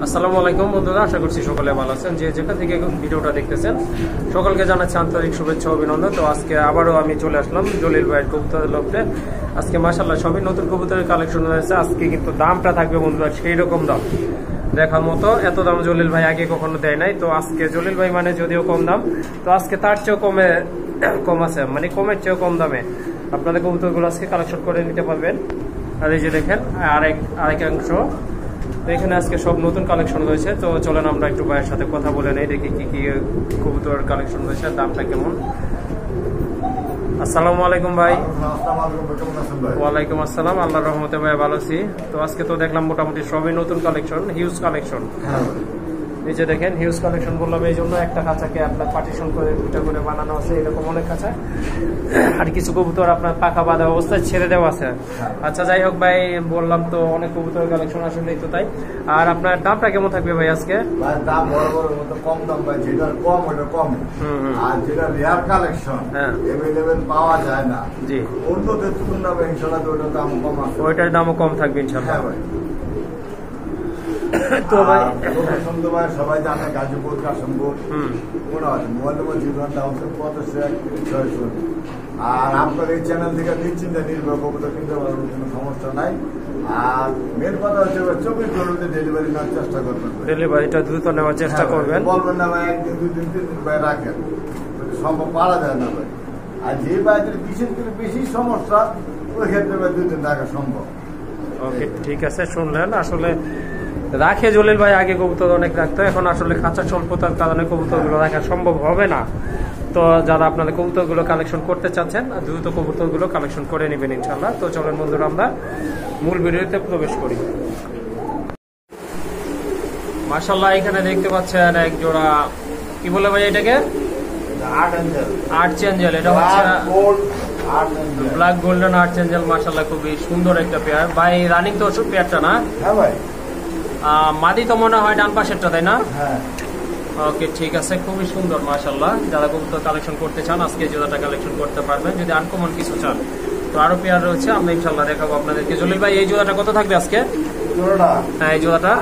আসসালামু আলাইকুম বন্ধুরা, আশা করছি সকলে ভালো আছেন। যে যেখান থেকে ভিডিওটা দেখতেছেন সকলকে জানাচ্ছি আন্তরিক শুভেচ্ছা অভিনন্দন। তো আজকে আবারও আমি চলে আসলাম জলিল ভাইয়ের কবুতরের লফটে। আজকে মাশাআল্লাহ সবই নতুন কবুতরের কালেকশন হয়েছে। আজকে কিন্তু দামটা থাকবে বন্ধুরা সেই রকম দাম দেখার মতো। এত দাম জলিল ভাই আগে কখনো দেয় নাই। তো আজকে জলিল ভাই মানে যদিও কম দাম, তো আজকে তার চেয়েও কম আছে, মানে কমের চেয়েও কম দামে আপনাদের কবুতরগুলো আজকে কালেকশন করে নিতে পারবেন। আর এই যে দেখেন আরেকাংশ এখানে আজকে সব নতুন কালেকশন রয়েছে। তো চলেন আমরা একটু ভাইয়ের সাথে কথা বলে নেই, দেখি কি কি কবুতর কালেকশন রয়েছে, দামটা কেমন। আসসালামু আলাইকুম ভাই। ওয়ালাইকুম আসসালাম, আল্লাহর রহমতে ভাই ভালো আছি। তো আজকে তো দেখলাম মোটামুটি সবই নতুন কালেকশন, হিউজ কালেকশন। এই যে দেখেন হিউজ কালেকশন বললাম এই জন্য, একটা খাঁচাকে আপনার পার্টিশন করে দুটা করে বানানো আছে, এরকম অনেক খাঁচা। আর কিছু কবুতর আপনার পাখা বাঁধা অবস্থায় ছেড়ে দেওয়া আছে। আচ্ছা যাই হোক ভাই, বললাম তো অনেক কবুতর কালেকশন আসলেই তো তাই। আর আপনার দামটা কেমন থাকবে ভাই আজকে? দাম বড় বড় মতো কম দাম ভাই, যেটা কম ওটা কম, আর যেটা রেয়ার কালেকশন এভেলেবেল পাওয়া যায় না জি অন্যদের তুলনায় ইনশাআল্লাহ ওটার দাম কম আছে, ওইটার দামও কম থাকবে ইনশাআল্লাহ। ভাই তো ভাই সবাই জানে গাজীপুর কাশিমপুর মনে হয় মোবাইল নম্বর 050 আর আপনার এই চ্যানেল থেকে নিশ্চিন্তে নির্ভর কবুতর কিনতে পারবেন, কোনো সমস্যা নাই। আর মেন কথা হচ্ছে 24 ঘন্টাতে ডেলিভারি নেওয়ার চেষ্টা করবেন, ডেলিভারিটা দ্রুত নেওয়ার চেষ্টা করবেন। বলবেন না ভাই একদিন দুই দিন 3 দিন ভাই রাখেন, সম্ভব পারা যায় না ভাই। আর যে বাইরের বিশেষ করে বেশি সমস্যা ওই ক্ষেত্রে ভাই 2 দিন রাখা সম্ভব। ওকে ঠিক আছে, শুনলেন। আসলে রাখে জলিল ভাই আগে কবুতর অনেক রাখতো, এখন আসলে খাঁচা স্বল্পতার কারণে কবুতরগুলো রাখা সম্ভব হবে না। তো যারা আপনাদের কবুতরগুলো কালেকশন করতে চাচ্ছেন দ্রুত কবুতরগুলো কালেকশন করে নেবেন ইনশাল্লাহ। তো চলেন বন্ধুরা আমরা মূল ভিডিওতে প্রবেশ করি। মাশাআল্লাহ এখানে দেখতে পাচ্ছেন এক জোড়া, কি বলে ভাই এটাকে? Arch Angel. এটা হচ্ছে ব্ল্যাক গোল্ডেন আর্চ এঞ্জেল। মাশাআল্লাহ খুবই সুন্দর একটা পেয়ার ভাই। রানিং তো পেয়ারটা না? হ্যাঁ ভাই। মাদি তো মনে হয় ডান পাশেরটা, তাই না? হ্যাঁ। ওকে ঠিক আছে, খুবই সুন্দর মাশাআল্লাহ। যারা কবুতর কালেকশন করতে চান আজকে জোড়াটা কালেকশন করতে পারবেন। যদি আনকমন কিছু চান তো আরো পেয়ার রয়েছে, আমরা ইনশাআল্লাহ দেখাবো আপনাদেরকে। জলিল ভাই এই জোড়াটা কত থাকবে আজকে? হ্যাঁ এই জোড়াটা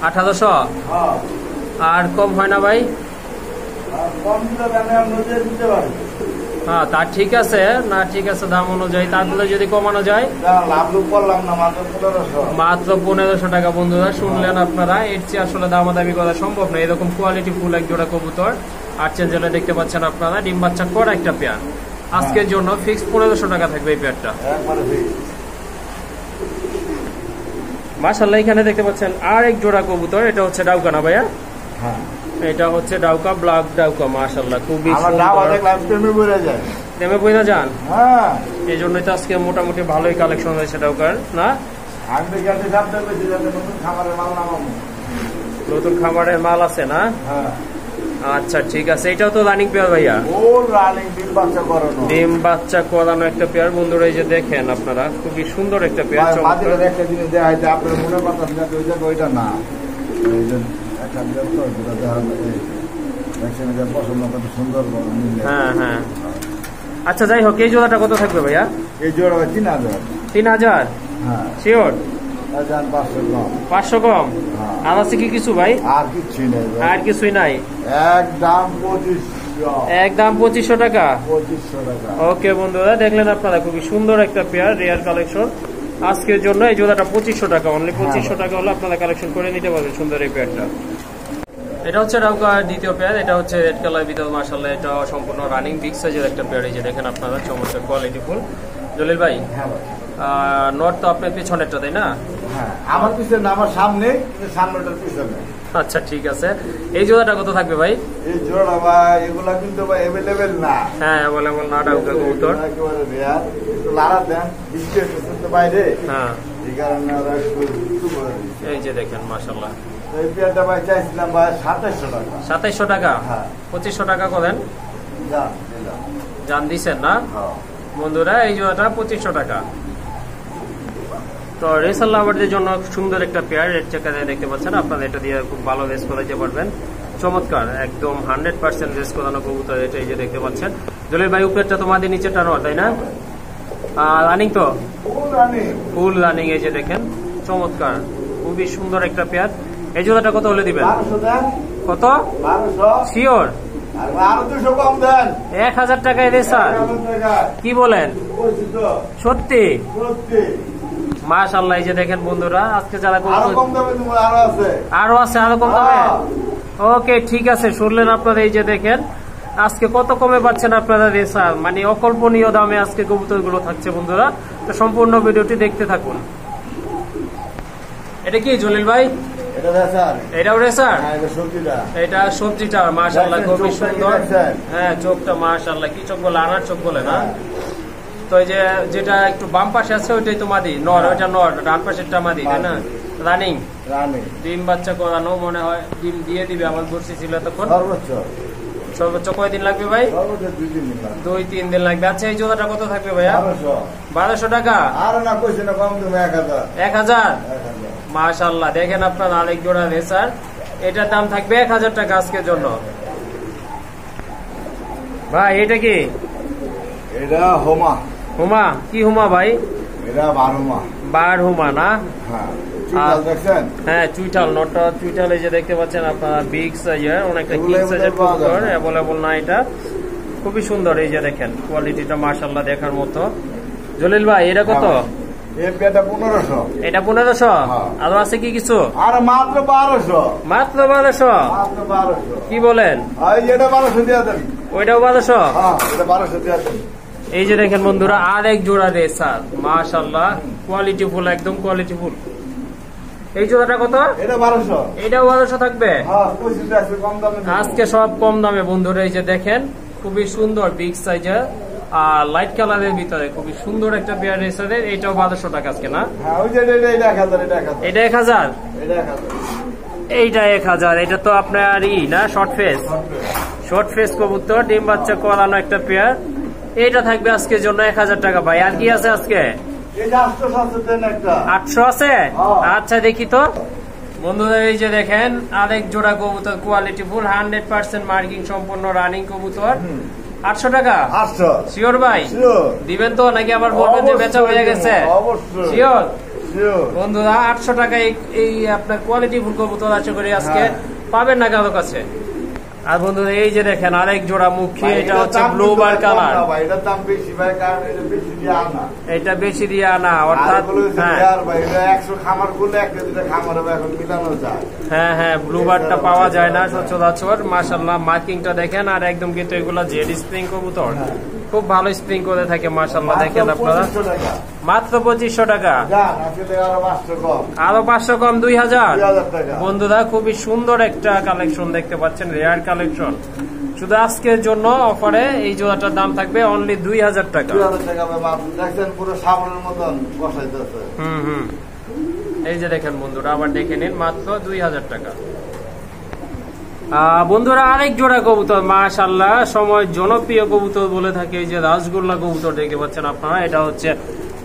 1800। আর কম হয় না ভাই? হ্যাঁ তা ঠিক আছে না, ঠিক আছে দাম অনুযায়ী, তারপরে যদি কমানো যায় মাত্র 1500 টাকা। বন্ধুরা শুনলেন আপনারা, এর চেয়ে আসলে দামাদামি করা সম্ভব না। এরকম কোয়ালিটি ফুল এক জোড়া কবুতর আর চেঞ্জেলে দেখতে পাচ্ছেন আপনারা, ডিম বাচ্চা করা একটা পেয়ার। আজকের জন্য ফিক্স 1500 টাকা থাকবে এই পেয়ারটা। মাশাআল্লাহ এখানে দেখতে পাচ্ছেন আর এক জোড়া কবুতর, এটা হচ্ছে ডাউকা না ভাইয়া? হ্যাঁ এটা হচ্ছে ডাউকা, ব্ল্যাক ডাউকা। মাশাআল্লাহ খুবই প্রেমে পড়ে যান। হ্যাঁ এই জন্যই তো আজকে মোটামুটি ভালোই কালেকশন হয়েছে ডাউকার না? নতুন খামারের মাল আছে না? আচ্ছা ঠিক আছে, এটাও তো রানিং পেয়ার ভাইয়া? ডিম বাচ্চা করানো একটা পেয়ার। বন্ধুরা এই যে দেখেন আপনারা, খুবই সুন্দর একটা পেয়ার। একটা জিনিস দেখা যায় আপনার মনে পাচ্ছেন ওইটা না, হ্যাঁ হ্যাঁ। আচ্ছা যাই হোক, এই জোড়াটা কত থাকবে ভাইয়া? এই জোড়া 3000। 3000? হ্যাঁ শিওর? 500 500 কম? কম। আর আছে কি কিছু ভাই? আর কিছুই নাই, আর কিছুই নাই। একদম 2500। একদম 2500 টাকা? 2500 টাকা। ওকে বন্ধুরা দেখলেন আপনারা, খুবই সুন্দর একটা পেয়ার, রেয়ার কালেকশন। আজকের জন্য এই জোড়াটা 2500 টাকা, অনলি 2500 টাকা হলে আপনারা কালেকশন করে নিতে পারবেন সুন্দর এই পেয়ারটা। এটা হচ্ছে ডাউকার দ্বিতীয় পেয়ার। এটা হচ্ছে রেড কালার ভিতর। মাশাআল্লাহ এটা সম্পূর্ণ রানিং বিগ সাইজের একটা পেয়ার। এই যে দেখেন আপনারা, চমৎকার কোয়ালিটি ফুল। জলিল ভাই নট তো আপনার পিছনেরটা তাই না? হ্যাঁ আমার পিছনে না, আমার সামনে, সামনেটার পিছনে। আচ্ছা ঠিক আছে, এই জোড়াটা কত থাকবে ভাই? এই জোড়া ভাই এগুলা কিন্তু ভাই अवेलेबल না। হ্যাঁ अवेलेबल না ডাউকা কবুতর। একেবারে রেয়ার, একটু লাড়া দেন, বিস্কুট তো বাইরে। হ্যাঁ এই কারণে ওরা একটু এই যে দেখেন মাশাআল্লাহ। এই পেয়ারটা ভাই চাইছিলাম ভাই 2700 টাকা। 2700 টাকা? হ্যাঁ 2500 টাকা করেন। জান দিছেন না বন্ধুরা? এই জোড়াটা 2500 টাকা। তো রেসার লাভারদের জন্য সুন্দর একটা পেয়ার, রেড চেকার দেখতে পাচ্ছেন আপনারা। এটা দিয়ে খুব ভালো রেস করাইতে পারবেন, চমৎকার একদম 100% রেস করানো কবুতর এটা। এই যে দেখতে পাচ্ছেন জলিল ভাই, উপরেরটা তো মাদি, নিচেরটা নর তাই না? রানিং তো ফুল রানিং। এই যে দেখেন চমৎকার খুবই সুন্দর একটা পেয়ার। এই জোড়াটা কত হলে দিবেন? 1200 দেন। কত? 1200। শিওর? আরো 200 কম দেন। 1000 টাকায় দে স্যার, 1000 টাকা। কি বলেন? বলছি তো, সত্যি? সত্যি। মাশাআল্লাহ, এই যে দেখেন বন্ধুরা, আজকে যারা আরো কম দামে তোমার আরো আছে। আরো আছে, আরো কম দামে? ওকে, ঠিক আছে। শুনলেন আপনারা, এই যে দেখেন আজকে কত কমে পাচ্ছেন আপনারা রেসার, মানে অকল্পনীয় দামে আজকে কবুতর গুলো থাকছে বন্ধুরা। তো সম্পূর্ণ ভিডিওটি দেখতে থাকুন। এটা কি জলিল ভাই? এটা রেসার। এটাও রেসার? হ্যাঁ, এটা সবজিটা। এটা সবজিটা মাশাআল্লাহ খুবই সুন্দর। হ্যাঁ, চোখটা মাশাআল্লাহ, কি চোখ বলে? আনার চোখ বলে না? তো এই যে যেটা একটু বাম পাশে আছে ওইটাই তো মাদি নর, ওইটা নর, ডান পাশেরটা মাদি, তাই না? রানিং ডিম বাচ্চা করানো মনে হয়, ডিম দিয়ে দিবে। আমার বর্ষি ছিল তখন। সর্বোচ্চ কয়দিন লাগবে ভাই? 2-3 দিন লাগবে। আচ্ছা, এই জোড়াটা কত থাকবে ভাইয়া? 1200 টাকা। আর না কইছে না, কম তুমি 1000। মাশাআল্লাহ, দেখেন আপনার আরেক জোড়া রেসার, এটার দাম থাকবে 1000 টাকা আজকের জন্য। ভাই এটা কি? এটা হোমা। হুমা? কি হুমা ভাই? এটা বারহুমা। বারহুমা না? হ্যাঁ, চুইটাল দেখছেন? হ্যাঁ, চুইটাল, নটটা চুইটাল। এই যে দেখতে পাচ্ছেন আপনারা, বিগ সাইজের, অনেকটা কিং সাইজের কবুতর, অ্যাভেলেবল না এটা। খুবই সুন্দর, এই যে দেখেন কোয়ালিটিটা মাশাআল্লাহ দেখার মতো। জলিল ভাই এটা কত? এটা 1500। এটা 1500? আরো আছে কি কিছু? আর মাত্র 1200। মাত্র 1200? মাত্র 1200। কি বলেন? এটা 1200 দিয়ে দেন। ওইটাও 1200? হ্যাঁ, এটা 1200 দিয়ে দেন। এই যে দেখেন বন্ধুরা, আরেক জোড়া রেসার মাশাআল্লাহ, কোয়ালিটি ফুল, একদম কোয়ালিটি ফুল। এই জোড়াটা কত? এটা 1200। এটাও 1200 থাকবে? হ্যাঁ, কইছি তো আজকে কম দামে। আজকে সব কম দামে বন্ধুরা। এই যে দেখেন খুবই সুন্দর বিগ সাইজের আর লাইট কালারের ভিতরে খুবই সুন্দর একটা পেয়ার রেসারের। এটাও 1200 টাকা আজকে না? হ্যাঁ, ওই যে এটা 1000। এটা 1000? এটা 1000। এইটা 1000। এটা তো আপনার না, শর্ট ফেস? শর্ট ফেস কবুতর, ডিম বাচ্চা করানো একটা পেয়ার। এটা থাকবে আজকের জন্য 1000 টাকা ভাই। আর কি আছে আজকে? এই যে 800 দেন একটা। 800 আছে? আচ্ছা, দেখি তো বন্ধুরা। এই যে দেখেন আরেক জোড়া কবুতর, কোয়ালিটি ফুল, 100% মার্কিং সম্পন্ন রানিং কবুতর। 800 টাকা? 800। শিওর ভাই? দিবেন তো, নাকি আবার বলবেন যে বেচা হয়ে গেছে? অবশ্যই শিওর বন্ধুরা। 800 টাকা এই আপনার কোয়ালিটি ফুল কবুতর আশা করি আজকে পাবেন না কারো কাছে। আর বন্ধুরা এই যে দেখেন আরেক জোড়া মুখী, এটা হচ্ছে ব্লু বার কালার। এটার দাম বেশি ভাই, কারণ এটা বেশি দিয়ে আনা। এটা বেশি দিয়ে আনা, অর্থাৎ খামার করলে একটা দুটা খামার হবে, এখন মিলানো যায়। হ্যাঁ হ্যাঁ, ব্লু বারটা পাওয়া যায় না সচরাচর। মাশাআল্লাহ, মার্কিংটা দেখেন। আর একদম কিন্তু এগুলা জেড স্প্রিং কবুতর, খুব ভালো স্প্রিং করে থাকে মাশাআল্লাহ। দেখেন আপনারা, মাত্র 2500 টাকা। আরো 500 কম, 2000 বন্ধুরা। খুবই সুন্দর একটা কালেকশন দেখতে পাচ্ছেন, রেয়ার কালেকশন। শুধু আজকের জন্য অফারে এই জোড়াটার দাম থাকবে অনলি 2000 টাকা। এই যে দেখেন বন্ধুরা, আবার দেখে নিন, মাত্র 2000 টাকা। বন্ধুরা আরেক জোড়া কবুতর মাশাআল্লাহ, সময় জনপ্রিয় কবুতর বলে থাকে, এই যে রাসগোল্লা কবুতর দেখতে পাচ্ছেন আপনারা। এটা হচ্ছে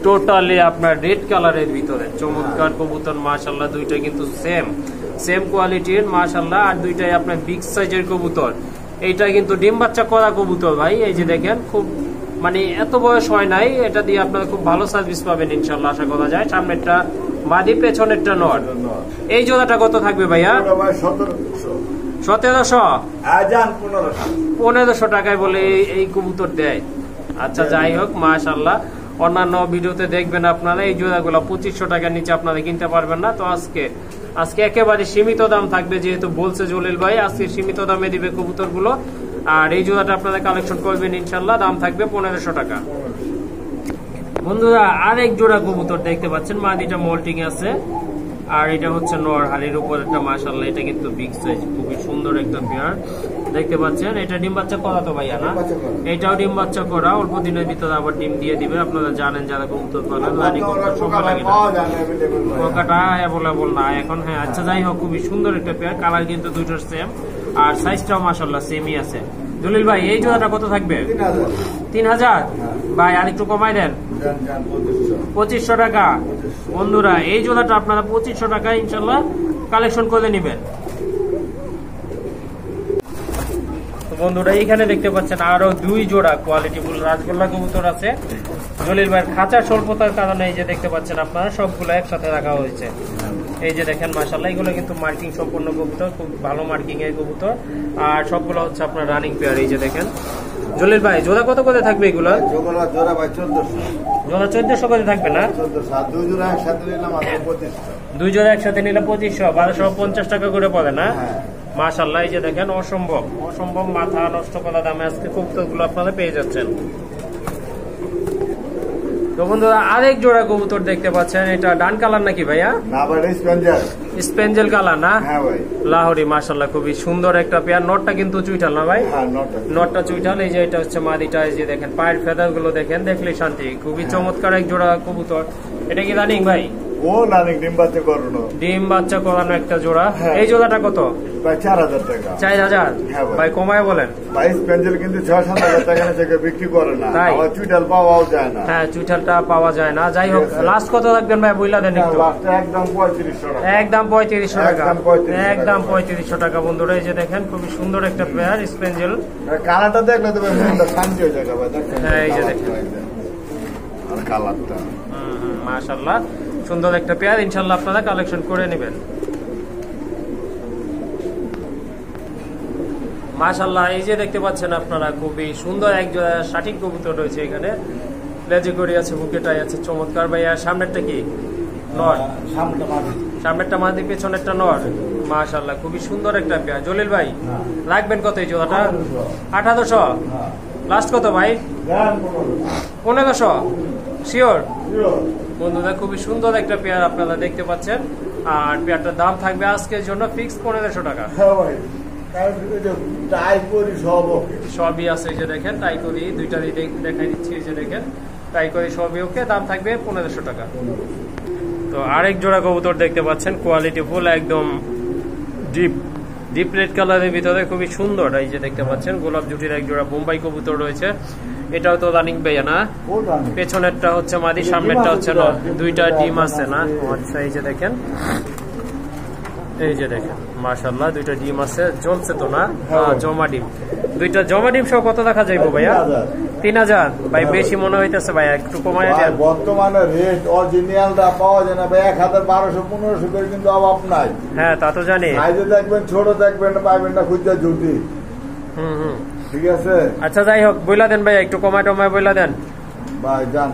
টোটালি আপনার রেড কালারের ভিতরে চমৎকার কবুতর মাশাআল্লাহ। দুইটা কিন্তু সেম কোয়ালিটির মাশাআল্লাহ। আর দুইটাই আপনার বিগ সাইজের কবুতর। এইটা কিন্তু ডিম বাচ্চা করা কবুতর ভাই। এই যে দেখেন, খুব মানে এত বয়স হয় নাই, এটা দিয়ে আপনারা খুব ভালো সার্ভিস পাবেন ইনশাআল্লাহ, আশা করা যায়। সামনেরটা মাদি, পেছনেরটা নর। এই জোড়াটা কত থাকবে ভাইয়া? 1700? 1500 টাকায় বলে এই কবুতর দেয়। আচ্ছা, যাই হোক মাশাআল্লাহ। অন্যান্য ভিডিওতে দেখবেন আপনারা এই জোড়াগুলো 2500 টাকার নিচে আপনারা কিনতে পারবেন না। তো আজকে একেবারে সীমিত দাম থাকবে, যেহেতু বলছে জলিল ভাই আজকে সীমিত দামে দিবে কবুতর গুলো। আর এই জোড়াটা আপনারা কালেকশন করবেন ইনশাআল্লাহ, দাম থাকবে 1500 টাকা। বন্ধুরা আরেক জোড়া কবুতর দেখতে পাচ্ছেন, মাদিটা মোল্টিং আছে আর এটা হচ্ছে নর, হাড়ির উপর একটা মাশাআল্লাহ। এটা কিন্তু বিগ সাইজ, খুবই সুন্দর একটা পেয়ার দেখতে পাচ্ছেন। এটা ডিম বাচ্চা করা তো ভাইয়া না? এটাও ডিম বাচ্চা করা, অল্প দিনের ভিতরে আবার ডিম দিয়ে দিবে। আপনারা জানেন যারা কবুতর পালেন, রানী কবুতর সময় লাগে না, পোকাটা অ্যাভেলেবল না এখন। হ্যাঁ, আচ্ছা যাই হোক, খুবই সুন্দর একটা পেয়ার। কালার কিন্তু দুইটার সেম, আর সাইজটাও মাশাআল্লাহ সেমই আছে। জলিল ভাই এই জোড়াটা কত থাকবে? 3000 ভাই, আর একটু কমাই দেন। 2500 টাকা। বন্ধুরা এই জোড়াটা আপনারা 2500 টাকা ইনশাআল্লাহ কালেকশন করে নেবেন। বন্ধুরা এখানে দেখতে পাচ্ছেন আরো 2 জোড়া কোয়ালিটি ফুল রাসগোল্লা কবুতর আছে। জলিল ভাইয়ের খাঁচার স্বল্পতার কারণে এই যে দেখতে পাচ্ছেন আপনারা, সবগুলো একসাথে রাখা হয়েছে। এই যে দেখেন মাশাআল্লাহ, এগুলো কিন্তু মার্কিং সম্পন্ন কবুতর, খুব ভালো মার্কিং এর কবুতর। আর সবগুলো হচ্ছে আপনার রানিং পেয়ার। এই যে দেখেন জলিল ভাই, জোড়া কত করে থাকবে এগুলো? জোড়া ভাই 1400, জোড়া 1400 করে থাকবে না? 1400, দুই জোড়া একসাথে নিলাম মাত্র 2500। দুই জোড়া একসাথে নিলে 2500, 1250 টাকা করে পড়ে না? হ্যাঁ। মাশাআল্লাহ, এই যে দেখেন অসম্ভব মাথা নষ্ট করা দামে আজকে কবুতরগুলো আপনারা পেয়ে যাচ্ছেন। তো বন্ধুরা আরেক জোড়া কবুতর দেখতে পাচ্ছেন, এটা ডান কালার নাকি ভাইয়া? না ভাই স্পেঞ্জার, স্পেঞ্জেল কালার না? হ্যাঁ ভাই লাহোরি। মাশাআল্লাহ, খুবই সুন্দর একটা পেয়ার। নটটা কিন্তু চুইটাল না ভাই? হ্যাঁ নটটা চুইটাল। এই যে এটা হচ্ছে মাদিটা। এই যে দেখেন পায়ের ফেদার গুলো দেখেন, দেখলে শান্তি। খুবই চমৎকার এক জোড়া কবুতর। এটা কি রানিং ভাই? ও নানিক ডিম বাচ্চা করানো, ডিম বাচ্চা করানো একটা জোড়া। হ্যাঁ। এই জোড়াটা কত? ভাই 4000 টাকা। 4000? হ্যাঁ ভাই। ভাই কমায় বলেন। ভাই স্পেঞ্জার কিন্তু 6-7 টাকা থেকে বিক্রি করে না, তাই? আবার চুইটাল পাওয়াও যায় না। হ্যাঁ, চুইটালটা পাওয়া যায় না। যাই হোক, ঠিক আছে। লাস্ট কত রাখবেন ভাই বইলা দেন একটু। লাস্টে একদম 3500 টাকা। একদম 3500 টাকা। একদম 3500 টাকা। একদম 3500 টাকা বন্ধুরা। এই যে দেখেন খুবই সুন্দর একটা পেয়ার স্পেঞ্জেল। কালারটা দেখলে তো মনটা শান্তি হয়ে যায় ভাই, দেখেন। হ্যাঁ, এই যে দেখেন। আর কালারটা মাশাআল্লাহ, সুন্দর একটা পেয়ার। ইনশাআল্লাহ আপনারা কালেকশন করে নেবেন। মাশাআল্লাহ, এই যে দেখতে পাচ্ছেন আপনারা, খুবই সুন্দর এক সঠিক কবুতর রয়েছে এখানে। লেজে করি আছে, বুকেটাই আছে, চমৎকার ভাই। আর সামনেরটা কি নর? সামনেরটা মাদি, পেছনেরটা নর। মাশাআল্লাহ, খুবই সুন্দর একটা পেয়ার। জলিল ভাই রাখবেন কত এই জোড়াটা? 1800? লাস্ট কত ভাই? 1500? শিওর? বন্ধুরা খুবই সুন্দর একটা পেয়ার আপনারা দেখতে পাচ্ছেন। আর পেয়ারটার দাম থাকবে আজকের জন্য ফিক্স 1500 টাকা। সবই আছে। এই যে দেখেন টাই করি দুইটা দেখাই দিচ্ছি। এই যে দেখেন টাই করি সবই ওকে, দাম থাকবে 1500 টাকা। তো আরেক জোড়া কবুতর দেখতে পাচ্ছেন, কোয়ালিটি ফুল, একদম ডিপ রেড কালারের ভিতরে, খুবই সুন্দর। এই যে দেখতে পাচ্ছেন গোলাপ জুটির এক জোড়া বোম্বাই কবুতর রয়েছে। এটাও তো রানিং ভাইয়া না? পেছনেরটা হচ্ছে মাদি, সামনেরটা হচ্ছে না। দুইটা ডিম আছে না? আচ্ছা, এই যে দেখেন, এই যে দেখেন মাশাআল্লাহ, দুইটা ডিম আছে। জ্বলছে তো না? জমা ডিম। দুইটা জমা ডিম সহ কত দেখা যাইবো ভাইয়া? 3000? ভাই বেশি মনে হইতেছে ভাইয়া, একটু কমায় দেন। বর্তমানে রেট অরিজিনালটা পাওয়া যায় না ভাই, 1200-1500 করে কিন্তু অভাব নাই। হ্যাঁ, তা তো জানি। সাইজে দেখবেন, ছোট দেখবেন না, পাইবেন না খুঁজা জুটি। ঠিক আছে। আচ্ছা, যাই হোক, বইলা দেন ভাইয়া, একটু কমায় টমায় বইলা দেন ভাই। জান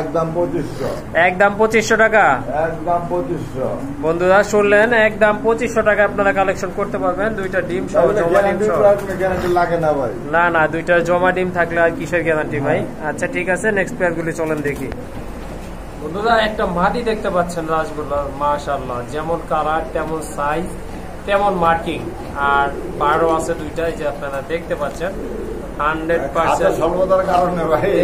একদম 2500। একদম 2500 টাকা। একদম 2500। বন্ধুরা শুনলেন, একদম 2500 টাকা আপনারা কালেকশন করতে পারবেন। দুইটা ডিম সহ, জমা ডিম সহ। গ্যারান্টি লাগে না ভাই। না, দুইটা জমা ডিম থাকলে আর কিসের গ্যারান্টি ভাই? আচ্ছা ঠিক আছে, নেক্সট পেয়ার গুলি চলেন দেখি। বন্ধুরা একটা মাদি দেখতে পাচ্ছেন রাজগোল্লার। মাশাআল্লাহ, যেমন কালার তেমন সাইজ তেমন মার্কিং। আর বারো আছে দুইটা, যে আপনারা দেখতে পাচ্ছেন 100%।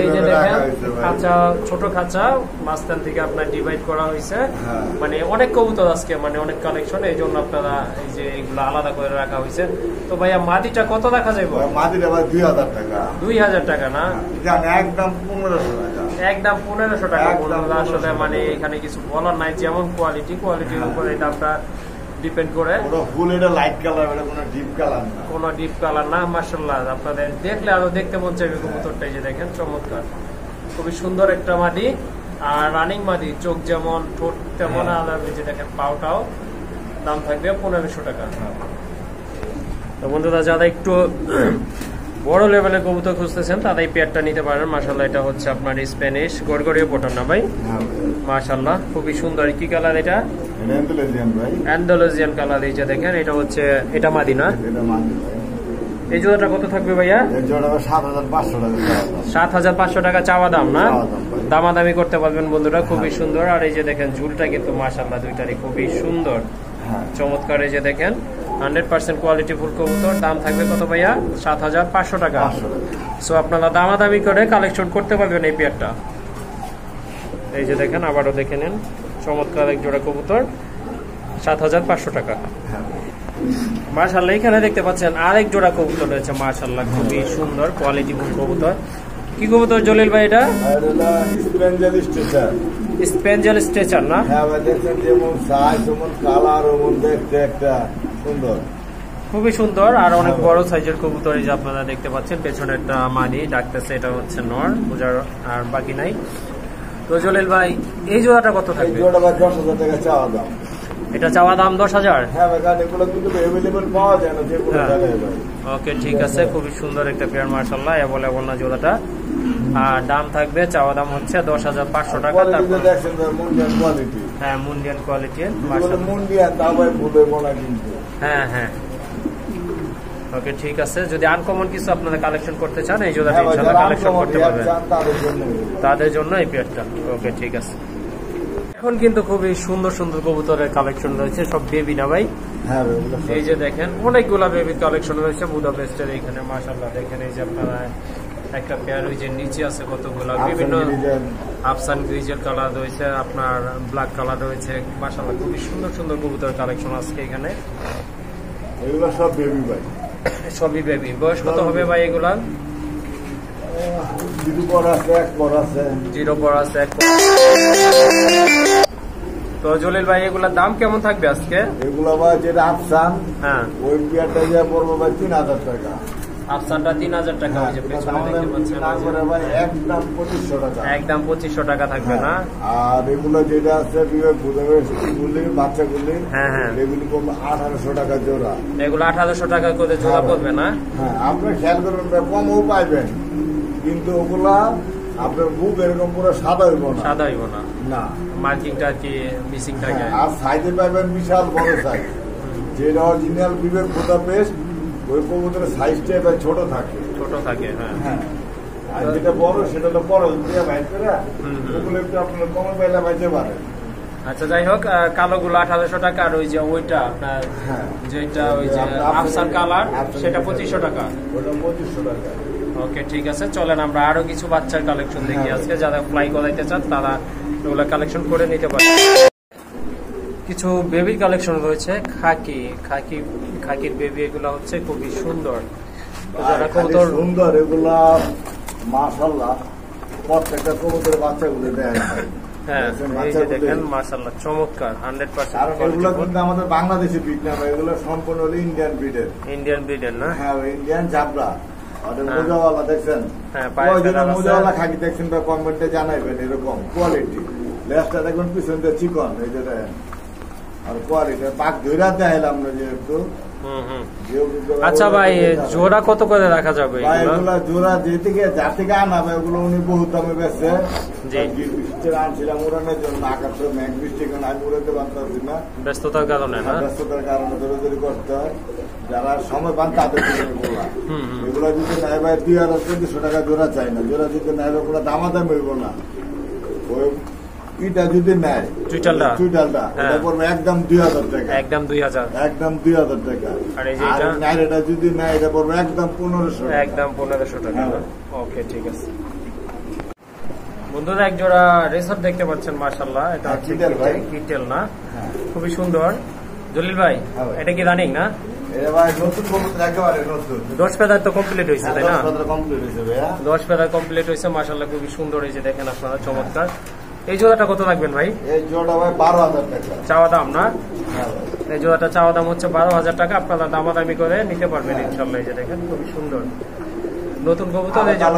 এই যে দেখেন খাঁচা, ছোট খাঁচা, মাঝখান থেকে আপনার ডিভাইড করা হয়েছে। মানে অনেক কবুতর আজকে, মানে অনেক কালেকশন, এই জন্য আপনারা এই যে এগুলো আলাদা করে রাখা হয়েছে। তো ভাইয়া মাদিটা কত রাখা যাবে? মাদিটা ভাই 2000 টাকা। 2000 টাকা না? একদম 1500 টাকা। একদম 1500 টাকা। আসলে মানে এখানে কিছু বলার নাই, যেমন কোয়ালিটির উপরে দামটা ডিপেন্ড করে। ফুল এটা লাইট কালার, এটা কোনো ডিপ কালার না। কোনো ডিপ কালার না। মাশাআল্লাহ, আপনাদের দেখলে আরো দেখতে মন চাইবে কবুতরটা। এই যে দেখেন চমৎকার, খুবই সুন্দর একটা মাদি। আর রানিং মাদি, চোখ যেমন ঠোঁট তেমন। আর এই যে দেখেন পাওটাও। দাম থাকবে 1500 টাকা। তো বন্ধুরা যারা একটু বড় লেভেলের কবুতর খুঁজতেছেন তারা এই পেয়ারটা নিতে পারেন। মাশাআল্লাহ, এটা হচ্ছে আপনার স্প্যানিশ গড়গড়িয়া পটার না ভাই? মাশাআল্লাহ, খুবই সুন্দর। কি কালার এটা? Andalusian colour. এই যে দেখেন, এটা হচ্ছে, এটা মাদি না? এই জোড়াটা কত থাকবে ভাইয়া? 7500 টাকা চাওয়া দাম না? দামাদামি করতে পারবেন বন্ধুরা, খুবই সুন্দর। আর এই যে দেখেন ঝুলটা কিন্তু মাশাআল্লাহ দুইটারই খুবই সুন্দর, চমৎকার। এই যে দেখেন 100% কোয়ালিটি ফুল কবুতর। দাম থাকবে কত ভাইয়া? 7500 টাকা। সো আপনারা দামাদামি করে কালেকশন করতে পারবেন এই পেয়ারটা। এই যে দেখেন, আবারও দেখে নেন, চমৎকার এক জোড়া কবুতর, 7500 টাকা। মাশাআল্লাহ, এখানে দেখতে পাচ্ছেন আরেক জোড়া কবুতর রয়েছে। মাশাআল্লাহ, খুবই সুন্দর কোয়ালিটি ফুল কবুতর। কি কবুতর জলিল ভাই এটা? স্পেঞ্জেল স্ট্রেচার না? হ্যাঁ ভাই, দেখছেন যেমন সাইজ, যেমন কালার, ওমন দেখতে একটা সুন্দর, খুবই সুন্দর। আর অনেক বড় সাইজের কবুতর। এই যে আপনারা দেখতে পাচ্ছেন, পেছনে একটা মাদি ডাকতেছে, এটা হচ্ছে নর, বোঝার আর বাকি নাই। তো জলিল ভাই, এই জোড়াটা কত থাকবে? এই জোড়া ভাই 10000 টাকা চাওয়া দাম। এটা চাওয়া দাম 10,000। হ্যাঁ ভাই, কারণ এগুলো কিন্তু অ্যাভেলেবল পাওয়া যায় না যে কোনো জায়গায় ভাই। ওকে ঠিক আছে, খুবই সুন্দর একটা পেয়ার মাশাআল্লাহ, অ্যাভেলেবল না জোড়াটা। আর দাম থাকবে, চাওয়া দাম হচ্ছে 10,500 টাকা। তারপর দেখছেন মুন্ডিয়ান কোয়ালিটি। হ্যাঁ মুন্ডিয়ান কোয়ালিটি মুন্ডিয়ান তা ভাই ভুলে বলা কিন্তু। হ্যাঁ হ্যাঁ ওকে ঠিক আছে, যদি আনকমন কিছু আপনারা কালেকশন করতে চান এই জোড়াটা ইনশাআল্লাহ কালেকশন করতে পারবেন তাদের জন্য এই পেয়ারটা। ওকে ঠিক আছে। এখন কিন্তু খুবই সুন্দর সুন্দর কবুতরের কালেকশন রয়েছে, সব বেবি না ভাই? হ্যাঁ এই যে দেখেন অনেকগুলা বেবির কালেকশন রয়েছে বুদাপেস্টের এখানে মাশাআল্লাহ। দেখেন এই যে আপনারা একটা পেয়ার ওই যে নিচে আছে কতগুলা বিভিন্ন আফসান গ্রিজের কালার রয়েছে, আপনার ব্ল্যাক কালার রয়েছে মাশাআল্লাহ। খুবই সুন্দর সুন্দর কবুতরের কালেকশন আজকে এখানে। এগুলো সব বেবি ভাই, সবই বেবি। বয়স কত হবে ভাই এগুলা? 0 পর আছে, 1 পর আছে। 0 পর আছে, 1 পর। তো জলিল ভাই এগুলার দাম কেমন থাকবে আজকে? এগুলো ভাই যেটা আফসান, হ্যাঁ ওই পেয়ারটা যা পড়বে ভাই 3000 টাকা। আফসানটা 3000 টাকা। ওই যে পেছনে দেখতে পাচ্ছেন তারপরে ভাই একদম 2500 টাকা। একদম 2500 টাকা থাকবে না? আর এগুলো যেটা আছে বিবেক বুদাপেস্টগুলি বাচ্চাগুলি, হ্যাঁ হ্যাঁ এগুলি কম 1800 টাকা জোড়া। এগুলো 1800 টাকা করে জোড়া পড়বে না? হ্যাঁ আপনি খেয়াল করবেন কমও পাইবেন, কিন্তু ওগুলা আপনার বুক এরকম পুরো সাদা হইব না। সাদা হইব না, না মার্কিংটা কি মিসিং থাকে। আর সাইজে পাইবেন বিশাল বড় সাইজ, যেটা অরিজিনাল বিবেক বুদাপেস্ট ওই কবুতরের সাইজটা এবার ছোট থাকে। ছোট থাকে হ্যাঁ হ্যাঁ, আর যেটা বড় সেটা তো বড় দিয়ে বাইর করে ওগুলো একটু আপনার কমে পাইলে বাইতে পারেন। আচ্ছা যাই হোক, কালো গুলো 1800 টাকা, আর ওই যে ওইটা আপনার যেটা ওই যে আফসার কালার সেটা 2500 টাকা। ওটা 2500 টাকা। ওকে ঠিক আছে, চলেন আমরা আরো কিছু বাচ্চার কালেকশন দেখি আজকে। যারা ফ্লাই করাইতে চান তারা ওগুলো কালেকশন করে নিতে পারে। কিছু বেবির কালেকশন রয়েছে, খাকির বেবি, এগুলো হচ্ছে খুবই সুন্দর। যারা কবুতর সুন্দর এগুলা মাশাআল্লাহ, প্রত্যেকটা কবুতরের বাচ্চাগুলো দেয়। হ্যাঁ এই যে দেখেন মাশাআল্লাহ চমৎকার 100%। আর এগুলো কিন্তু আমাদের বাংলাদেশি ব্রিড না, এগুলো সম্পূর্ণ হলো ইন্ডিয়ান ব্রিডের। ইন্ডিয়ান ব্রিডের না? হ্যাঁ ইন্ডিয়ান জাবরা। আর মোজাওয়ালা দেখছেন, হ্যাঁ মোজাওয়ালা খাকি দেখছেন বা কমেন্টে জানাইবেন এরকম কোয়ালিটি। লেজটা দেখবেন পিছনটা চিকন, এই যে আর কোয়ালিটি পাক ধইরা দেখাইলাম না যে একটু। আচ্ছা ভাই জোড়া কত করে রাখা যাবে? এগুলা জোড়া যার থেকে আনাবে ওগুলো উনি বহু দামে বেচছে। আনছিলাম উড়ানোর জন্য, আকাশ মেঘ বৃষ্টি কারণে আমি উড়াতে পারতাম না, ব্যস্ততার কারণে। ব্যস্ততার কারণে দৌড়াদৌড়ি করতে হয়। যারা সময় পান তাদের এগুলা যদি নেয় ভাই 2000-2500 টাকা জোড়া চাই না। জোড়া যদি নেয় ওগুলো দামাদামি হইব না। ওই ইটা যদি নেয় চুইটালটা পড়বে একদম 2000 টাকা। একদম 2000 টাকা। আর এটা যদি নেয় এটা পড়বে একদম 1500। একদম 1500 টাকা। ওকে ঠিক আছে। বন্ধুরা এক জোড়া রেসার দেখতে পাচ্ছেন মাশাআল্লাহ, এটা হচ্ছে কিটেল না? খুবই সুন্দর। জলিল ভাই এটা কি রানিং না? এটা ভাই নতুন কবুতর, একেবারে নতুন। 10 ফেদার তো কমপ্লিট হয়েছে তাই না? 10 ফেদার কমপ্লিট হয়েছে ভাইয়া। 10 ফেদার কমপ্লিট হয়েছে মাশাআল্লাহ, খুবই সুন্দর। এই যে দেখেন আপনারা চমৎকার। এই জোড়াটা কত রাখবেন ভাই? এই জোড়া ভাই 12000 টাকা চাওয়া দাম না? এই জোড়াটা চাওয়া দাম হচ্ছে 12000 টাকা। আপনারা দামাদামি করে নিতে পারবেন ইনশাআল্লাহ। এই যে দেখেন খুবই সুন্দর নতুন কবুতর। এই জন্য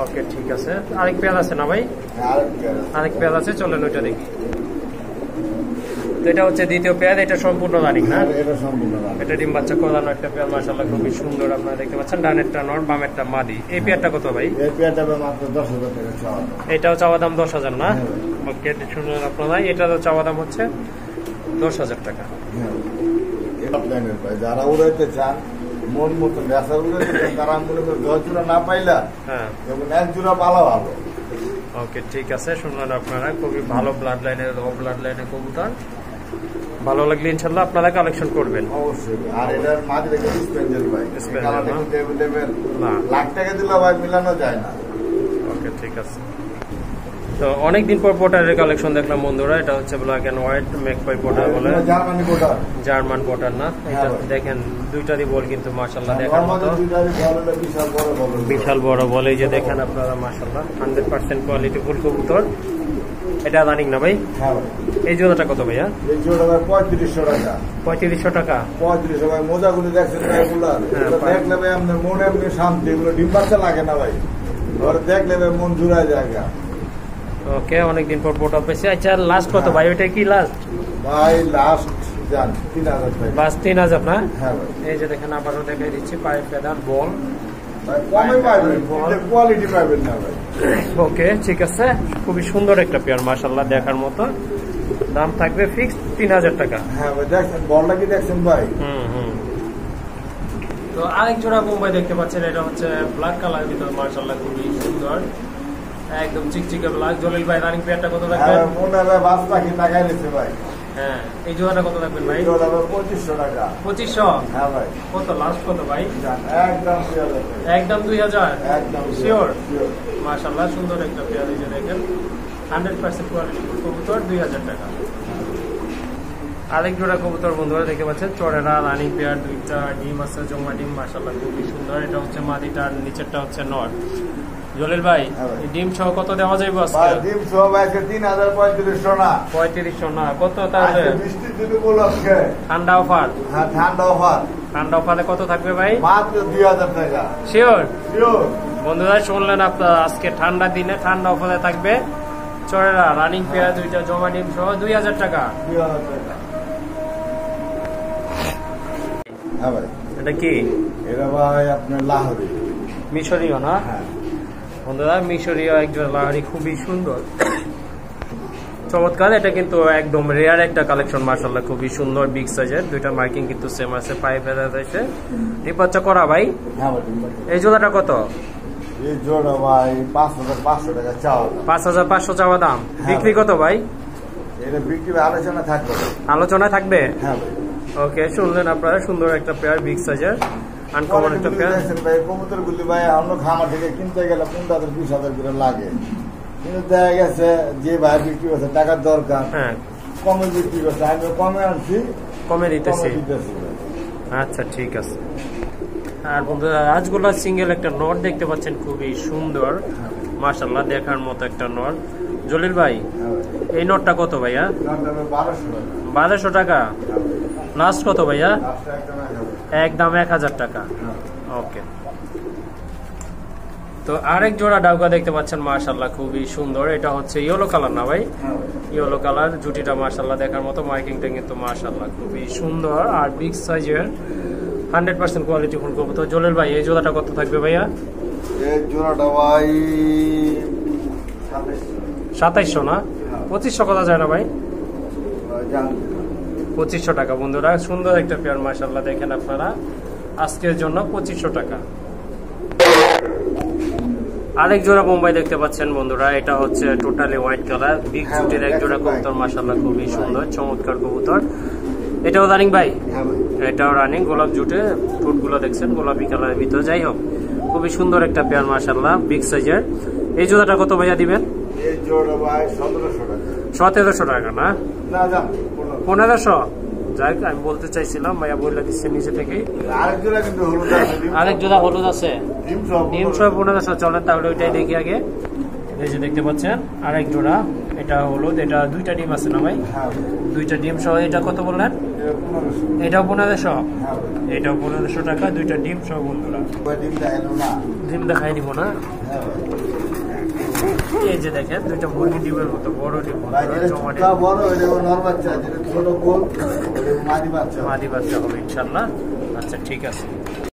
ওকে ঠিক আছে। আরেক পেয়ার আছে না ভাই? আরেক পেয়ার আছে, চলেন ওইটা দেখি। এটা হচ্ছে দ্বিতীয় পেয়ার, এটা সম্পূর্ণ রানিং না? এটা ডিম বাচ্চা করানো একটা পেয়ার মাশাআল্লাহ, খুবই সুন্দর। আপনারা দেখতে পাচ্ছেন ডানেরটা নর, বামেরটা মাদি। এই পেয়ারটা কত ভাই? এই পেয়ারটা মাত্র 10000 টাকা চাওয়া। এটাও চাওয়া দাম 10000 না? ওকে শুনুন আপনারা, এটারও চাওয়া দাম হচ্ছে 10000 টাকা। যারা উড়াইতে চান মন মতো বেসা উড়াইতে চান, তারা মনে করেন 10 জোড়া না পাইলা এবং 1 জোড়া পালা ভালো। ওকে ঠিক আছে, শুনলেন আপনারা, খুবই ভালো ব্লাড লাইনের কবুতর। ভালো লাগলে ইনশাআল্লাহ আপনারা কালেকশন করবেন অবশ্যই। আর এটার মাঝে দেখে স্পেঞ্জেল ভাই, লাখ টাকা দিলে ভাই মিলানো যায় না। ওকে ঠিক আছে। তো অনেকদিন পর পোটারের কালেকশন দেখলাম বন্ধুরা। এটা হচ্ছে ব্ল্যাক এন্ড হোয়াইট মেকপাই পোটার বলে, জার্মানি পোটার। জার্মান পোটার না? এটা দেখেন দুইটারই বল কিন্তু মাশাআল্লাহ দেখার মতো বিশাল বড় বল। এই যে দেখেন আপনারা মাশাআল্লাহ 100% কোয়ালিটি ফুল কবুতর। এটা রানিং না ভাই? হ্যাঁ। এই জোড়াটা কত ভাইয়া? এই জোড়া ভাই 3500 টাকা। 3500 টাকা? 3500 ভাই। মোজাগুলো দেখছেন ভাই, এগুলো দেখলে ভাই আপনার মনে এমনি শান্তি। এগুলো ডিম বাচ্চা লাগে না ভাই, ঘরে দেখলে ভাই মন জুড়ায় জায়গা। ওকে, অনেকদিন পর পোটা পেয়েছি। আচ্ছা লাস্ট কত ভাই, ওইটা কি লাস্ট? ভাই লাস্ট জান 3000 ভাই। লাস্ট 3000 না? হ্যাঁ ভাই। এই যে দেখেন আবারও দেখাই দিচ্ছি পায়ের ফেদার বল। ভাই কমই পাবেন, কোয়ালিটি পাবেন না ভাই। ওকে ঠিক আছে, খুবই সুন্দর একটা পেয়ার মাশাআল্লাহ, দেখার মতো। দাম থাকবে ফিক্সড 3000 টাকা। হ্যাঁ ভাই, দেখছেন বলটা কি দেখছেন ভাই? তো আরেক জোড়া বোম্বাই দেখতে পাচ্ছেন, এটা হচ্ছে ব্ল্যাক কালার ভিতর মাশাআল্লাহ খুবই সুন্দর, একদম চিকচিকে ব্ল্যাক। জলিল ভাই রানিং পেয়ারটা কত থাকবে? হ্যাঁ মনে হয় বাস পাখি টাকায় নিচ্ছে ভাই। হ্যাঁ, এই জোড়াটা কত থাকবেন ভাই? এটা হবে 2500 টাকা। 2500? হ্যাঁ ভাই। কত লাস্ট কত ভাই? একদম 2000 টাকা। একদম 2000? একদম শিওর? শিওর। মাশাআল্লাহ সুন্দর একটা পেয়ার, এই যে দেখেন 100% কোয়ালিটি কবুতর, 2000 টাকা। আরেক জোড়া কবুতর বন্ধুরা দেখতে পাচ্ছেন, চড়েরা রানিং পেয়ার, দুইটা ডিম আছে, জমা ডিম মাশাআল্লাহ খুবই সুন্দর। এটা হচ্ছে মাদিটা, নিচেরটা হচ্ছে নর। জলিল ভাই এই ডিম সহ কত দেওয়া যাবে আজকে? ভাই ডিম সহ আজকে 3035 না 3500 না, কত তাহলে? আজকে বৃষ্টি দিন উপলক্ষে ঠান্ডা অফার। হ্যাঁ ঠান্ডা অফার। ঠান্ডা অফারে কত থাকবে ভাই? মাত্র 2000 টাকা। শিওর? শিওর। বন্ধুরা শুনলেন আপনারা, আজকে ঠান্ডা দিনে ঠান্ডা অফারে থাকবে চড়েরা রানিং পেয়ার, দুইটা জমা ডিম সহ 2000 টাকা। 2000 টাকা। হ্যাঁ ভাই। এটা কি? এটা ভাই আপনার লাহোরি মিশরীয় না? হ্যাঁ বন্ধুরা মিশরীয় একজন লাহোরি, খুবই সুন্দর চমৎকার। এটা কিন্তু একদম রেয়ার একটা কালেকশন মাশাআল্লাহ, খুবই সুন্দর বিগ সাইজের। দুইটা মার্কিং কিন্তু সেম আছে, পায়ে ফেলা আছে। ডিম বাচ্চা করা ভাই? হ্যাঁ ভাই। এই জোড়াটা কত? এই জোড়া ভাই 5500 টাকা চাওয়া। 5500 চাওয়া দাম। বিক্রি কত ভাই? এটা বিক্রি আলোচনা থাকবে। আলোচনায় থাকবে? হ্যাঁ ভাই। ওকে, শুনলেন আপনারা, সুন্দর একটা পেয়ার, বিগ সাইজের, আনকমন একটা পেয়ার। ভাই কবুতর গুলি ভাই অন্য খামার থেকে কিনতে গেলে 15,000-20,000 করে লাগে, কিন্তু দেখা গেছে যে ভাই বিক্রি করছে টাকার দরকার, হ্যাঁ কমে বিক্রি করছে, আমি কমে আনছি, কমে দিতেছি। আচ্ছা ঠিক আছে। আর বন্ধুরা রাজগোলা সিঙ্গেল একটা নট দেখতে পাচ্ছেন, খুবই সুন্দর মাশাআল্লাহ, দেখার মতো একটা নট। জলিল ভাই এই নটটা কত ভাইয়া? 1200 টাকা। লাস্ট কত ভাইয়া? একদম 1000 টাকা। ওকে, তো আরেক জোড়া ডাউকা দেখতে পাচ্ছেন মাশাআল্লাহ, খুবই সুন্দর। এটা হচ্ছে ইয়েলো কালার না ভাই? ইয়েলো কালার, জুটিটা মাশাআল্লাহ দেখার মতো, মার্কিংটা কিন্তু মাশাআল্লাহ খুবই সুন্দর আর বিগ সাইজের, 100% কোয়ালিটি ফুল কবুতর। জলিল ভাই এই জোড়াটা কত থাকবে ভাইয়া? এই জোড়াটা ভাই 2700 না? 2500 কথা যায় না ভাই? 2500 টাকা। বন্ধুরা সুন্দর একটা পেয়ার মাশাআল্লাহ, দেখেন আপনারা, আজকের জন্য 2500 টাকা। আরেক জোড়া বোম্বাই দেখতে পাচ্ছেন বন্ধুরা, এটা হচ্ছে টোটালি হোয়াইট কালার, বিগ জুটের এক জোড়া কবুতর মাশাআল্লাহ, খুবই সুন্দর চমৎকার কবুতর। এটাও রানিং ভাই? এটাও রানিং, গোলাপ জুটে, ঠোঁটগুলো দেখছেন গোলাপি কালারের ভিতরে। যাই হোক, খুবই সুন্দর একটা পেয়ার মাশাআল্লাহ, বিগ সাইজের। এই জোড়াটা কত ভাইয়া দিবেন? এই জোড়া ভাই 1700 টাকা। 1700 টাকা না? 1500? যাই, আমি বলতে চাইছিলাম, ভাইয়া বলে দিচ্ছে নিজে থেকেই। আরেক জোড়া কিন্তু হলুদ আছে। আরেক জোড়া হলুদ আছে, ডিম সহ 1500। চলেন তাহলে ওইটাই দেখি আগে। এই যে দেখতে পাচ্ছেন আরেক জোড়া, এটা হলুদ, এটা দুইটা ডিম আছে না ভাই? দুইটা ডিম সহ। এটা কত বললেন? এটাও 1500? এটাও 1500 টাকা, দুইটা ডিম সহ। বন্ধুরা ডিম দেখাই দিব না? এই যে দেখেন দুইটা মুরগি ডিমের মতো বড় ডিম, মাদি বাচ্চা হবে ইনশাল্লাহ। আচ্ছা ঠিক আছে।